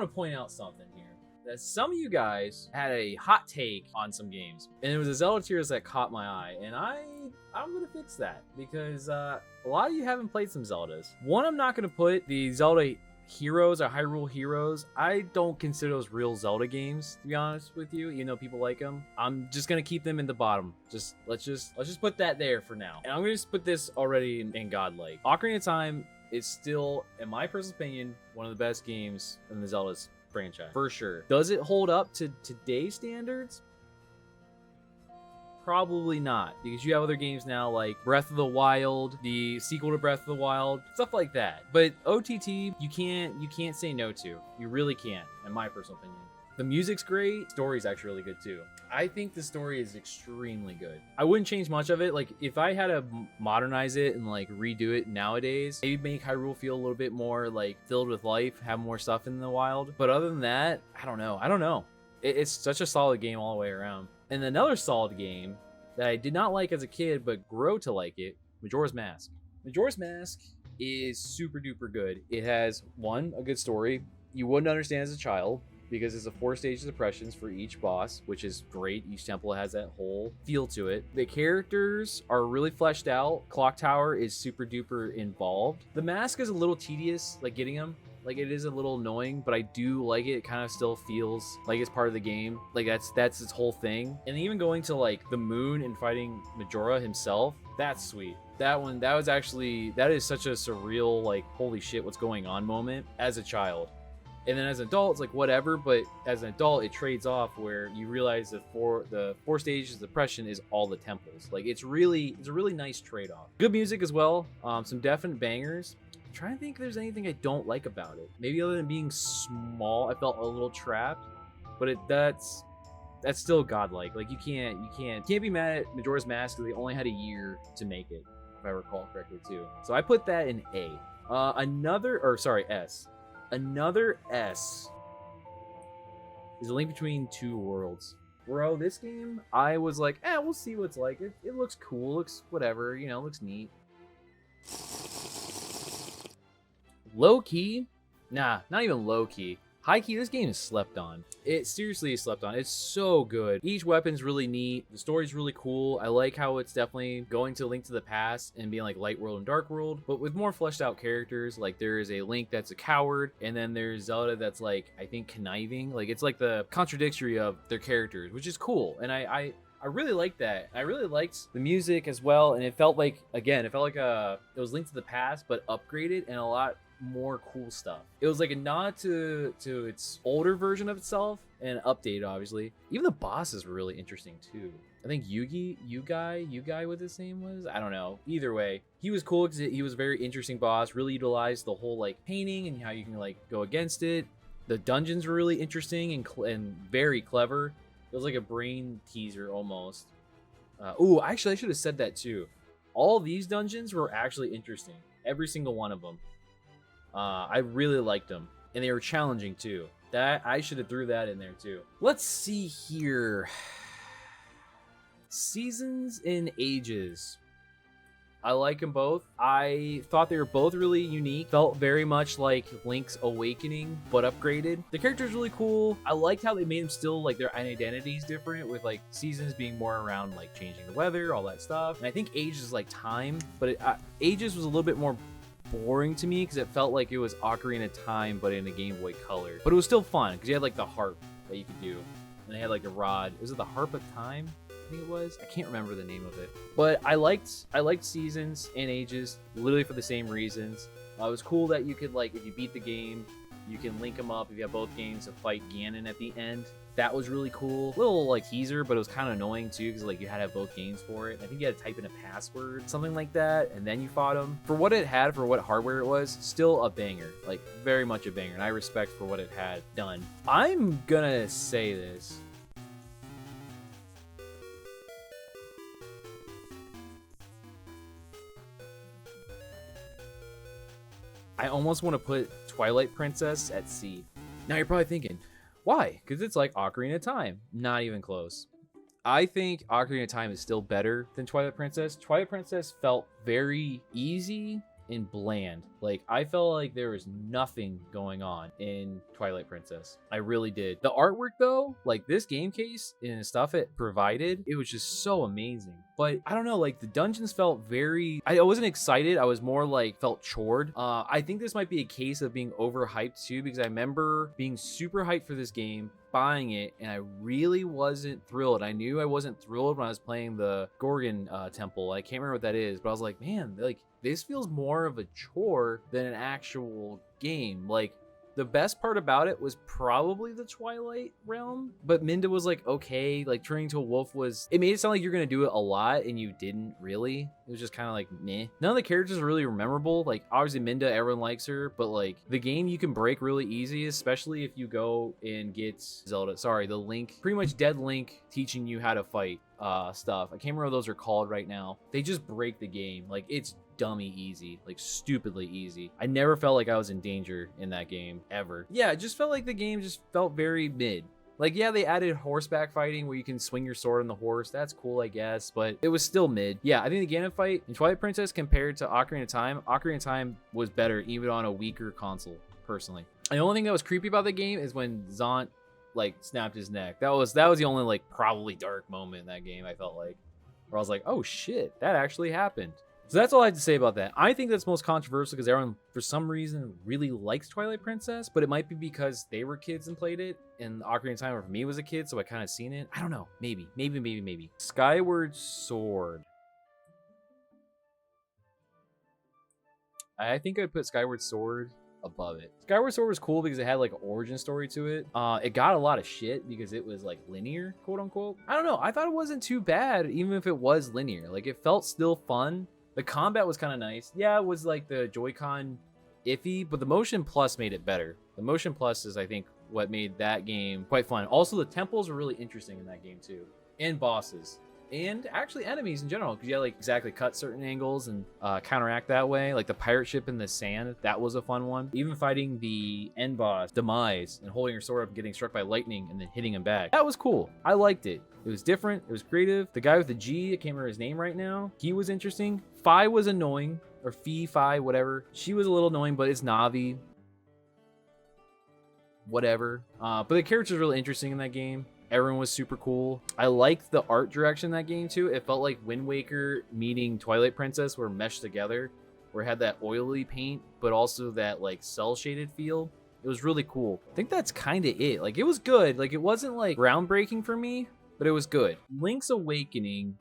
want to point out something here. That some of you guys had a hot take on some games, and it was the Zelda Tiers that caught my eye, and I'm gonna fix that because a lot of you haven't played some Zeldas. One, I'm not gonna put the Zelda Heroes or Hyrule Heroes. I don't consider those real Zelda games, to be honest with you, even though people like them. I'm just gonna keep them in the bottom. Let's just put that there for now. And I'm gonna just put this already in godlike. Ocarina of Time is still, in my personal opinion, one of the best games in the Zelda's franchise, for sure. Does it hold up to today's standards? Probably not, because you have other games now like Breath of the Wild, the sequel to Breath of the Wild, stuff like that. But OTT, you can't say no to. You really can't, in my personal opinion. The music's great. Story's actually really good too. I think the story is extremely good. I wouldn't change much of it. Like, if I had to modernize it and like redo it nowadays, maybe make Hyrule feel a little bit more like filled with life, have more stuff in the wild. But other than that, I don't know. It's such a solid game all the way around. And another solid game that I did not like as a kid, but grow to like it, Majora's Mask. Majora's Mask is super duper good. It has, one, a good story. You wouldn't understand as a child, because it's a 4 stages of oppressions for each boss, which is great. Each temple has that whole feel to it. The characters are really fleshed out. Clock Tower is super duper involved. The mask is a little tedious, like getting them. Like, it is a little annoying, but I do like it. It kind of still feels like it's part of the game. Like, that's its whole thing. And even going to like the moon and fighting Majora himself, that's sweet. That is such a surreal, like, holy shit, what's going on moment as a child. And then as an adult, it's like whatever, but as an adult, it trades off where you realize that the 4 stages of depression is all the temples. Like, it's a really nice trade-off. Good music as well. Some definite bangers. I'm trying to think if there's anything I don't like about it. Maybe other than being small, I felt a little trapped. But that's still godlike. Like, you can't be mad at Majora's Mask because they only had a year to make it, if I recall correctly too. So I put that in A. S. Another S is A Link Between Two Worlds. Bro, this game, I was like, we'll see what's like. It looks cool, looks whatever, looks neat. Low key? Nah, not even low key. High key, this game is slept on. It seriously is slept on. It's so good. Each weapon's really neat. The story's really cool. I like how it's definitely going to Link to the Past and being like Light World and Dark World, but with more fleshed out characters. Like, there is a Link that's a coward, and then there's Zelda that's like, I think, conniving. Like, it's like the contradictory of their characters, which is cool. And I really liked that. I really liked the music as well, and it felt like it was Link to the Past, but upgraded and a lot more cool stuff. It was like a nod to its older version of itself and updated, obviously. Even the bosses were really interesting too. I think Yugai, what his name was? I don't know. Either way, he was cool because he was a very interesting boss. Really utilized the whole like painting and how you can like go against it. The dungeons were really interesting and very clever. It was like a brain teaser almost. Actually, I should have said that too. All these dungeons were actually interesting. Every single one of them. I really liked them, and they were challenging too. That I should have threw that in there too. Let's see here. Seasons and Ages. I like them both. I thought they were both really unique. Felt very much like Link's Awakening, but upgraded. The character's really cool. I liked how they made them still like their identities different, with like Seasons being more around like changing the weather, all that stuff. And I think Ages is like time, but Ages was a little bit more boring to me because it felt like it was Ocarina of Time but in a Game Boy Color. But it was still fun because you had like the harp that you could do, and they had like a rod. Was it the Harp of Time? I think it was. I can't remember the name of it. But I liked Seasons and Ages literally for the same reasons. It was cool that you could, like, if you beat the game, you can link them up if you have both games to fight Ganon at the end. That was really cool. Little like teaser, but it was kind of annoying too because like you had to have both games for it. I think you had to type in a password, something like that, and then you fought them. For what it had, for what hardware it was, still a banger. Like, very much a banger, and I respect for what it had done. I'm gonna say this. I almost want to put Twilight Princess at C. Now you're probably thinking, why? Because it's like Ocarina of Time. Not even close. I think Ocarina of Time is still better than Twilight Princess. Twilight Princess felt very easy and bland. Like, I felt like there was nothing going on in Twilight Princess. I really did. The artwork though, like this game case and stuff it provided, it was just so amazing. But I don't know, like the dungeons felt very, I wasn't excited. I was more like felt chored. I think this might be a case of being overhyped too, because I remember being super hyped for this game, buying it, and I really wasn't thrilled. I knew I wasn't thrilled when I was playing the Gorgon temple. I can't remember what that is, but I was like, man, like this feels more of a chore than an actual game. Like, the best part about it was probably the Twilight realm, but Minda was like, okay, like turning to a wolf was, it made it sound like you're gonna do it a lot and you didn't really. It was just kind of like, meh. None of the characters are really memorable. Like, obviously Minda, everyone likes her, but like the game you can break really easy, especially if you go and get the Link, pretty much dead Link teaching you how to fight stuff. I can't remember what those are called right now. They just break the game. Like, it's dummy easy, like stupidly easy. I never felt like I was in danger in that game ever. Yeah, it just felt like the game just felt very mid. Like, yeah, they added horseback fighting where you can swing your sword on the horse. That's cool, I guess, but it was still mid. Yeah, I think the Ganon fight in Twilight Princess compared to Ocarina of Time was better even on a weaker console, personally. And the only thing that was creepy about the game is when Zant like snapped his neck. That was the only like probably dark moment in that game, I felt like, where I was like, oh shit, that actually happened. So that's all I have to say about that. I think that's most controversial because everyone, for some reason, really likes Twilight Princess, but it might be because they were kids and played it, and Ocarina of Time for me was a kid, so I kind of seen it. I don't know. Maybe. Skyward Sword. I think I'd put Skyward Sword above it. Skyward Sword was cool because it had like an origin story to it. It got a lot of shit because it was like linear, quote unquote. I don't know. I thought it wasn't too bad, even if it was linear. Like, it felt still fun. The combat was kind of nice. Yeah, it was like the Joy-Con iffy, but the Motion Plus made it better. The Motion Plus is, I think, what made that game quite fun. Also, the temples were really interesting in that game too. And bosses. And actually enemies in general, because you had like exactly cut certain angles and counteract that way. Like the pirate ship in the sand, that was a fun one. Even fighting the end boss, Demise, and holding your sword up and getting struck by lightning and then hitting him back. That was cool. I liked it. It was different. It was creative. The guy with the G, I can't remember his name right now. He was interesting. Fi was annoying, or Fi, whatever. She was a little annoying, but it's Navi. Whatever. But the characters were really interesting in that game. Everyone was super cool. I liked the art direction in that game too. It felt like Wind Waker meeting Twilight Princess were meshed together, where it had that oily paint, but also that like cell shaded feel. It was really cool. I think that's kind of it. Like, it was good. Like, it wasn't like groundbreaking for me, but it was good. Link's Awakening.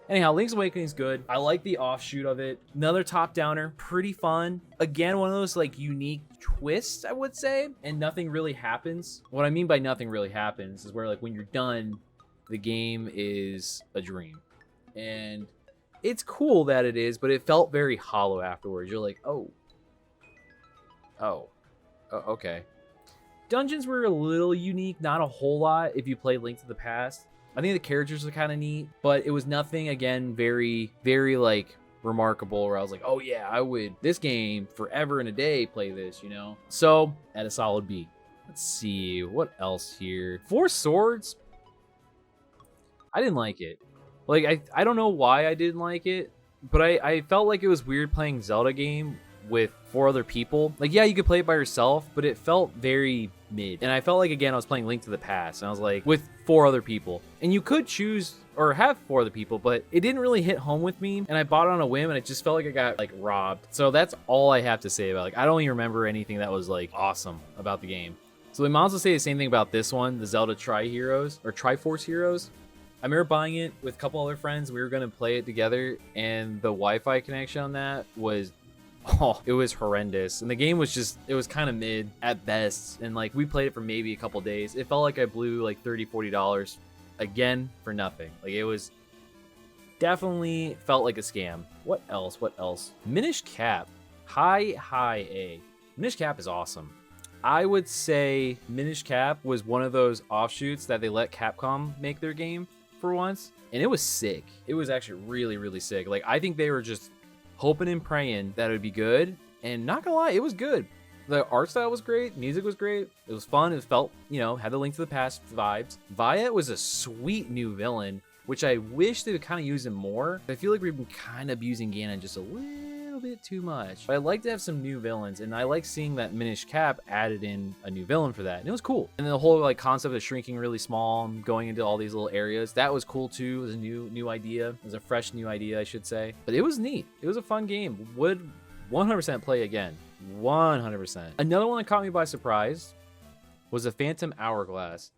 Anyhow, Link's Awakening is good. I like the offshoot of it. Another top-downer, pretty fun. Again, one of those like unique twists, I would say, and nothing really happens. What I mean by nothing really happens is where like when you're done, the game is a dream. And it's cool that it is, but it felt very hollow afterwards. You're like, oh, okay. Dungeons were a little unique, not a whole lot if you play Link to the Past. I think the characters are kind of neat, but it was nothing, again, very, very, like, remarkable, where I was like, oh yeah, I would, this game, forever and a day, play this, you know? So, at a solid B. Let's see, what else here? Four Swords? I didn't like it. Like, I don't know why I didn't like it, but I felt like it was weird playing Zelda game with 4 other people. Like, yeah, you could play it by yourself, but it felt very mid. And I felt like, again, I was playing Link to the Past, and I was like, with 4 other people. And you could choose or have 4 other people, but it didn't really hit home with me, and I bought it on a whim, and it just felt like I got like robbed. So that's all I have to say about it. Like, I don't even remember anything that was like awesome about the game. So we might also say the same thing about this one, the Zelda Triforce Heroes. I remember buying it with a couple other friends. We were going to play it together, and the Wi-Fi connection on that was, oh, it was horrendous. And the game was just, it was kind of mid at best. And like, we played it for maybe a couple days. It felt like I blew like $30-$40 again for nothing. Like, it was definitely felt like a scam. What else? Minish Cap. High A. Minish Cap is awesome. I would say Minish Cap was one of those offshoots that they let Capcom make their game for once. And it was sick. It was actually really, really sick. Like, I think they were just hoping and praying that it would be good, and not gonna lie, it was good. The art style was great, music was great, it was fun, it felt, you know, had the Link to the Past vibes. Viet was a sweet new villain. which I wish they would kind of use him more. I feel like we've been kind of abusing Ganon just a little bit too much. But I'd like to have some new villains, and I like seeing that Minish Cap added in a new villain for that, and it was cool. And the whole like concept of shrinking really small and going into all these little areas, that was cool too. It was a new idea. It was a fresh new idea, I should say. But it was neat. It was a fun game. Would 100% play again. 100%. Another one that caught me by surprise was a Phantom Hourglass.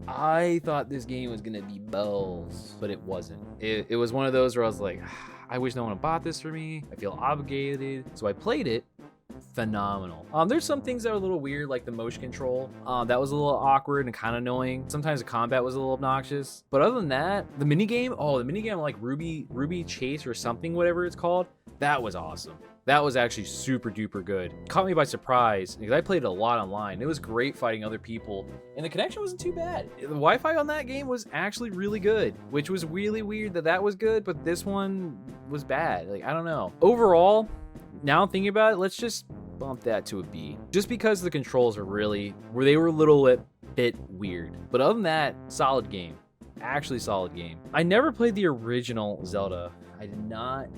I thought this game was gonna be balls, but it wasn't. It was one of those where I was like, I wish no one had bought this for me. I feel obligated. So I played it. Phenomenal. There's some things that are a little weird, like the motion control. That was a little awkward and kind of annoying. Sometimes the combat was a little obnoxious. But other than that, the minigame, the minigame like Ruby Chase or something, whatever it's called, that was awesome. That was actually super duper good. Caught me by surprise because I played it a lot online. It was great fighting other people, and the connection wasn't too bad. The Wi-Fi on that game was actually really good, which was really weird that was good, but this one was bad. Like, I don't know. Overall, now I'm thinking about it, let's just bump that to a B. Just because the controls are they were a little bit weird. But other than that, solid game. Actually solid game. I never played the original Zelda. I did not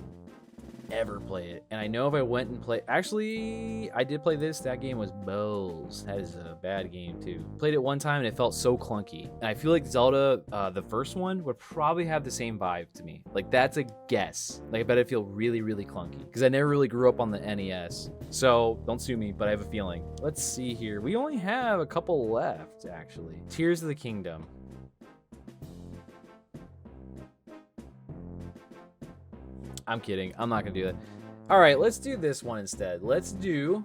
ever play it, and I know if I went and played, actually I did play this, that game was balls. That is a bad game too. Played it one time and it felt so clunky, and I feel like Zelda the first one would probably have the same vibe to me. Like, that's a guess. Like, I bet it feel really clunky because I never really grew up on the NES, so don't sue me, but I have a feeling. Let's see here, we only have a couple left actually. Tears of the Kingdom. I'm kidding. I'm not gonna do that. All right, let's do this one instead. Let's do...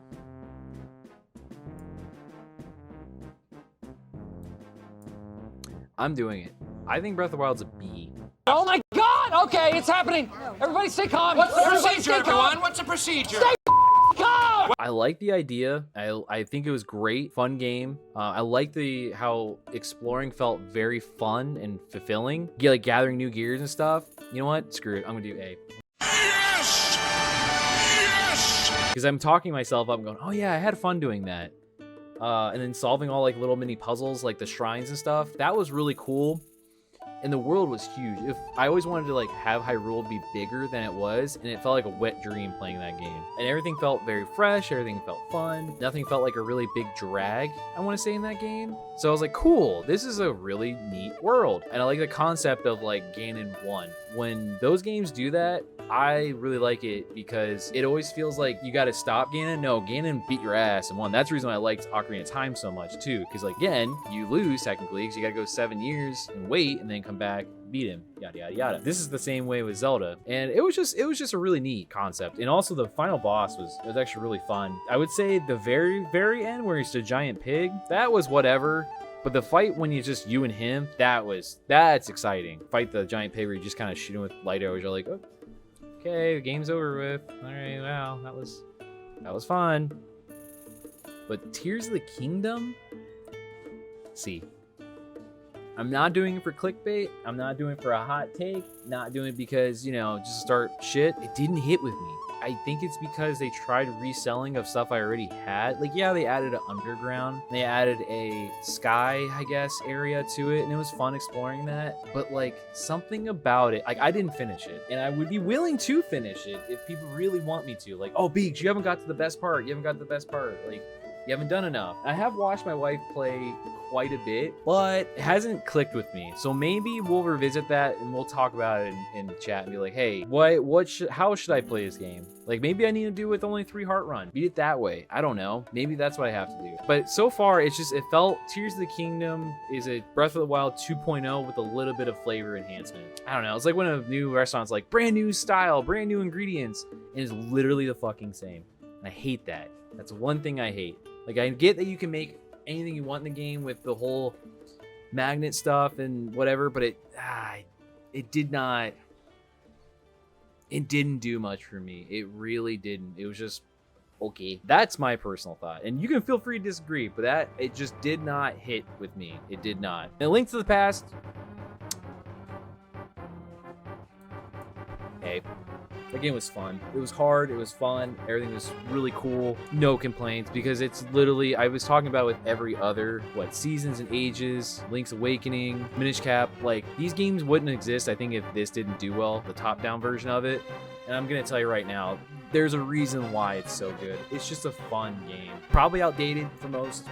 I'm doing it. I think Breath of the Wild's a B. Oh my God! Okay, it's happening. Everybody stay calm. What's the procedure, everyone? What's the procedure? Stay calm! I like the idea. I think it was great. Fun game. I like how exploring felt very fun and fulfilling. Yeah, like gathering new gears and stuff. You know what? Screw it. I'm gonna do A. Yes! Yes! Because I'm talking myself up and going, oh yeah, I had fun doing that. And then solving all like little mini puzzles, like the shrines and stuff. That was really cool. And the world was huge. I always wanted to like have Hyrule be bigger than it was, and it felt like a wet dream playing that game. And everything felt very fresh, everything felt fun. Nothing felt like a really big drag, I want to say, in that game. So I was like, cool, this is a really neat world. And I like the concept of like Ganon 1. When those games do that, I really like it because it always feels like you got to stop Ganon. No, Ganon beat your ass and won. That's the reason why I liked Ocarina of Time so much too. Because like, again, you lose technically because you got to go 7 years and wait and then come back, beat him, yada yada yada. This is the same way with Zelda, and it was just a really neat concept. And also the final boss was actually really fun. I would say the very end where he's the giant pig, that was whatever. But the fight when it's just you and him, that's exciting. Fight the giant pig where you just kind of shoot him with light arrows. You're like, oh, okay, the game's over with. All right, wow, that was fun. But Tears of the Kingdom, see, I'm not doing it for clickbait. I'm not doing it for a hot take. Not doing it because, you know, just start shit. It didn't hit with me. I think it's because they tried reselling of stuff I already had. Like, yeah, they added an underground. They added a sky, I guess, area to it, and it was fun exploring that. But, like, something about it, like, I didn't finish it. And I would be willing to finish it if people really want me to. Like, oh, Beaks, you haven't got to the best part. You haven't got to the best part. Like, you haven't done enough. I have watched my wife play quite a bit, but it hasn't clicked with me. So maybe we'll revisit that and we'll talk about it in chat and be like, hey, how should I play this game? Like, maybe I need to do it with only 3 heart run. Beat it that way. I don't know. Maybe that's what I have to do. But so far, it felt Tears of the Kingdom is a Breath of the Wild 2.0 with a little bit of flavor enhancement. I don't know. It's like when a new restaurant's like brand new style, brand new ingredients, and it's literally the fucking same. And I hate that. That's one thing I hate. Like, I get that you can make anything you want in the game with the whole magnet stuff and whatever, but it didn't do much for me. It really didn't. It was just okay. That's my personal thought, and you can feel free to disagree, but it just did not hit with me. It did not. And Link to the Past, hey, That game was fun. It was hard. It was fun. Everything was really cool. No complaints because it's literally, I was talking about with every other, Seasons and Ages, Link's Awakening, Minish Cap. Like, these games wouldn't exist, I think, if this didn't do well, the top-down version of it. And I'm going to tell you right now, there's a reason why it's so good. It's just a fun game. Probably outdated for most.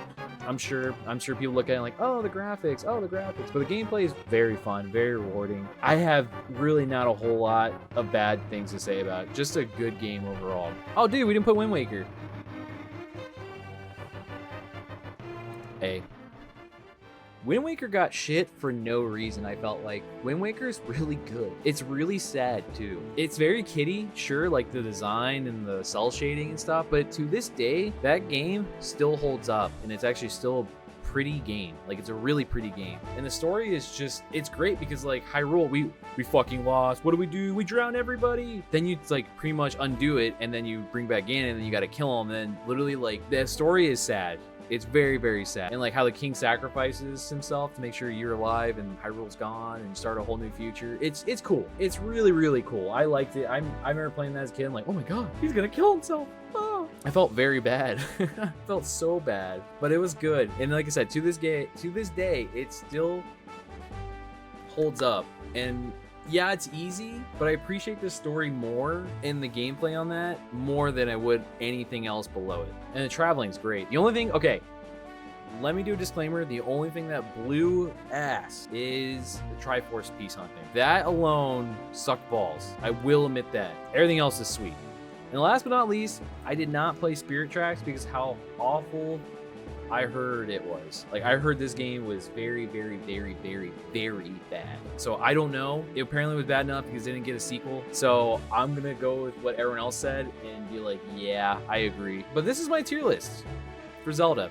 I'm sure people look at it like, oh, the graphics. But the gameplay is very fun, very rewarding. I have really not a whole lot of bad things to say about it. Just a good game overall. Oh, dude, we didn't put Wind Waker. Hey. Wind Waker got shit for no reason, I felt like. Wind Waker is really good. It's really sad, too. It's very kiddie, sure, like the design and the cell shading and stuff, but to this day, that game still holds up, and it's actually still a pretty game. Like, it's a really pretty game. And the story is just, it's great because, like, Hyrule, we fucking lost. What do? We drown everybody. Then you, like, pretty much undo it, and then you bring back Ganon, and then you gotta kill him, and then literally, like, the story is sad. It's very, very sad. And like how the king sacrifices himself to make sure you're alive and Hyrule's gone and start a whole new future. It's cool. It's really, really cool. I liked it. I remember playing that as a kid. I'm like, oh my God, he's gonna kill himself. Oh. I felt very bad. I felt so bad, but it was good. And like I said, to this day, it still holds up. And yeah, it's easy, but I appreciate the story more and the gameplay on that more than I would anything else below it. And the traveling's great. The only thing, okay, let me do a disclaimer. The only thing that blew ass is the Triforce piece hunting. That alone sucked balls. I will admit that. Everything else is sweet. And last but not least, I did not play Spirit Tracks because how awful I heard it was. Like, I heard this game was very, very, very, very, very bad. So I don't know. It apparently was bad enough because it didn't get a sequel. So I'm gonna go with what everyone else said and be like, yeah, I agree. But this is my tier list for Zelda.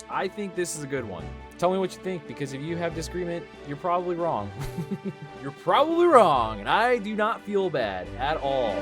I think this is a good one. Tell me what you think, because if you have disagreement, you're probably wrong. You're probably wrong, and I do not feel bad at all.